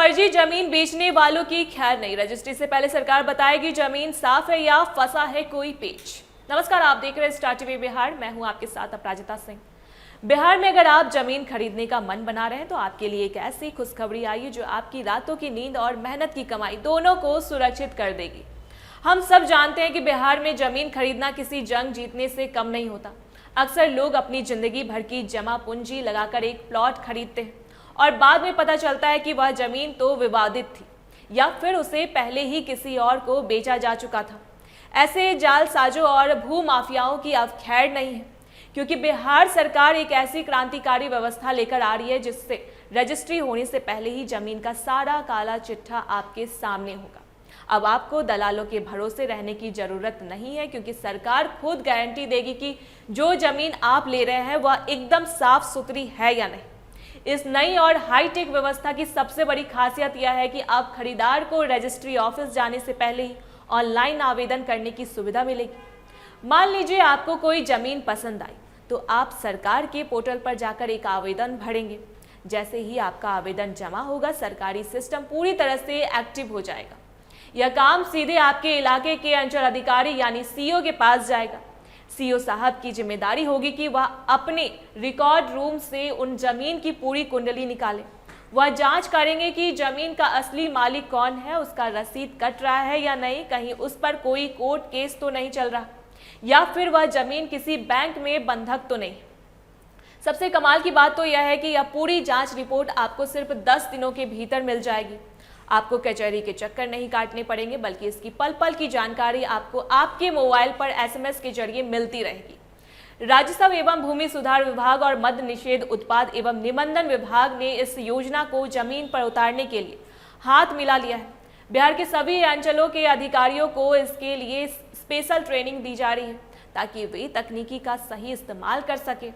फर्जी जमीन बेचने वालों की खैर नहीं, रजिस्ट्री से पहले सरकार बताएगी जमीन साफ है या फंसा है कोई पेच। नमस्कार, आप देख रहे हैं स्टार टीवी बिहार। मैं हूं आपके साथ अपराजिता सिंह। बिहार में अगर आप जमीन खरीदने का मन बना रहे हैं तो आपके लिए एक ऐसी खुशखबरी आई है जो आपकी रातों की नींद और मेहनत की कमाई दोनों को सुरक्षित कर देगी। हम सब जानते हैं कि बिहार में जमीन खरीदना किसी जंग जीतने से कम नहीं होता। अक्सर लोग अपनी जिंदगी भर की जमा पूंजी लगाकर एक प्लॉट खरीदते हैं और बाद में पता चलता है कि वह जमीन तो विवादित थी या फिर उसे पहले ही किसी और को बेचा जा चुका था। ऐसे जालसाजों और भू माफियाओं की अब खैर नहीं है, क्योंकि बिहार सरकार एक ऐसी क्रांतिकारी व्यवस्था लेकर आ रही है जिससे रजिस्ट्री होने से पहले ही जमीन का सारा काला चिट्ठा आपके सामने होगा। अब आपको दलालों के भरोसे रहने की जरूरत नहीं है, क्योंकि सरकार खुद गारंटी देगी कि जो जमीन आप ले रहे हैं वह एकदम साफ सुथरी है या नहीं। इस नई और हाईटेक व्यवस्था की सबसे बड़ी खासियत यह है कि अब खरीदार को रजिस्ट्री ऑफिस जाने से पहले ही ऑनलाइन आवेदन करने की सुविधा मिलेगी। मान लीजिए आपको कोई जमीन पसंद आई तो आप सरकार के पोर्टल पर जाकर एक आवेदन भरेंगे। जैसे ही आपका आवेदन जमा होगा, सरकारी सिस्टम पूरी तरह से एक्टिव हो जाएगा। यह काम सीधे आपके इलाके के अंचल अधिकारी यानी सीओ के पास जाएगा। सीओ साहब की जिम्मेदारी होगी कि वह अपने रिकॉर्ड रूम से उन जमीन की पूरी कुंडली निकालें। वह जांच करेंगे कि जमीन का असली मालिक कौन है, उसका रसीद कट रहा है या नहीं, कहीं उस पर कोई कोर्ट केस तो नहीं चल रहा, या फिर वह जमीन किसी बैंक में बंधक तो नहीं। सबसे कमाल की बात तो यह है कि यह पूरी जांच रिपोर्ट आपको सिर्फ 10 दिनों के भीतर मिल जाएगी। आपको कचहरी के चक्कर नहीं काटने पड़ेंगे, बल्कि इसकी पल पल की जानकारी आपको आपके मोबाइल पर एसएमएस के जरिए मिलती रहेगी। राजस्व एवं भूमि सुधार विभाग और मद्य निषेध उत्पाद एवं निबंधन विभाग ने इस योजना को जमीन पर उतारने के लिए हाथ मिला लिया है। बिहार के सभी अंचलों के अधिकारियों को इसके लिए स्पेशल ट्रेनिंग दी जा रही है ताकि वे तकनीकी का सही इस्तेमाल कर सके।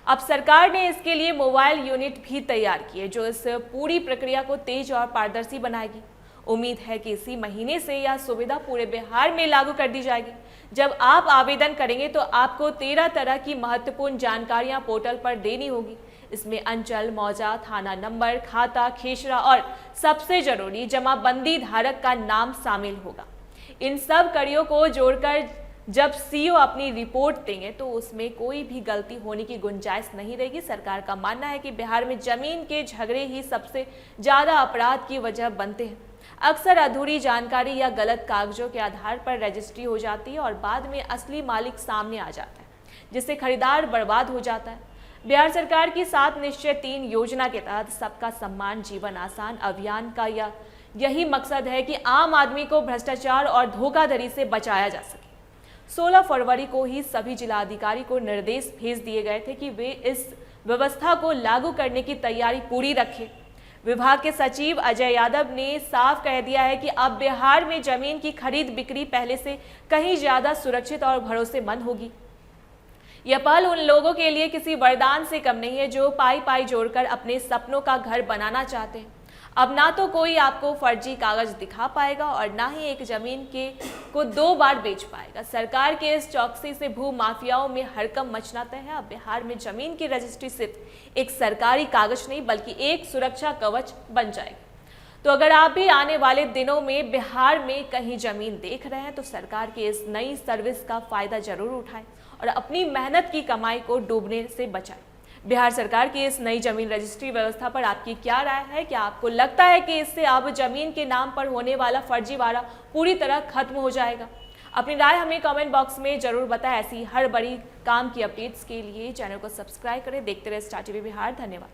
अब सरकार ने इसके लिए मोबाइल यूनिट भी तैयार की है जो इस पूरी प्रक्रिया को तेज और पारदर्शी बनाएगी। उम्मीद है कि इसी महीने से यह सुविधा पूरे बिहार में लागू कर दी जाएगी। जब आप आवेदन करेंगे तो आपको 13 तरह की महत्वपूर्ण जानकारियां पोर्टल पर देनी होगी। इसमें अंचल, मौजा, थाना नंबर, खाता, खेसरा और सबसे जरूरी जमाबंदी धारक का नाम शामिल होगा। इन सब कड़ियों को जोड़कर जब सीओ अपनी रिपोर्ट देंगे तो उसमें कोई भी गलती होने की गुंजाइश नहीं रहेगी। सरकार का मानना है कि बिहार में जमीन के झगड़े ही सबसे ज्यादा अपराध की वजह बनते हैं। अक्सर अधूरी जानकारी या गलत कागजों के आधार पर रजिस्ट्री हो जाती है और बाद में असली मालिक सामने आ जाता है, जिससे खरीदार बर्बाद हो जाता है। बिहार सरकार की 7 निश्चय 3 योजना के तहत सबका सम्मान जीवन आसान अभियान का यही मकसद है कि आम आदमी को भ्रष्टाचार और धोखाधड़ी से बचाया जा सके। 16 फरवरी को ही सभी जिलाधिकारी को निर्देश भेज दिए गए थे कि वे इस व्यवस्था को लागू करने की तैयारी पूरी रखें। विभाग के सचिव अजय यादव ने साफ कह दिया है कि अब बिहार में जमीन की खरीद बिक्री पहले से कहीं ज्यादा सुरक्षित और भरोसेमंद होगी। यह पहल उन लोगों के लिए किसी वरदान से कम नहीं है जो पाई पाई जोड़कर अपने सपनों का घर बनाना चाहते हैं। अब ना तो कोई आपको फर्जी कागज दिखा पाएगा और ना ही एक जमीन को 2 बार बेच पाएगा। सरकार के इस चौकसी से भू माफियाओं में हड़कंप मचना तय है। अब बिहार में जमीन की रजिस्ट्री सिर्फ एक सरकारी कागज नहीं बल्कि एक सुरक्षा कवच बन जाएगी। तो अगर आप भी आने वाले दिनों में बिहार में कहीं जमीन देख रहे हैं तो सरकार की इस नई सर्विस का फायदा जरूर उठाएं और अपनी मेहनत की कमाई को डूबने से बचाएं। बिहार सरकार की इस नई जमीन रजिस्ट्री व्यवस्था पर आपकी क्या राय है? क्या आपको लगता है कि इससे अब जमीन के नाम पर होने वाला फर्जीवाड़ा पूरी तरह खत्म हो जाएगा? अपनी राय हमें कमेंट बॉक्स में जरूर बताएं। ऐसी हर बड़ी काम की अपडेट्स के लिए चैनल को सब्सक्राइब करें। देखते रहे स्टार टीवी बिहार। धन्यवाद।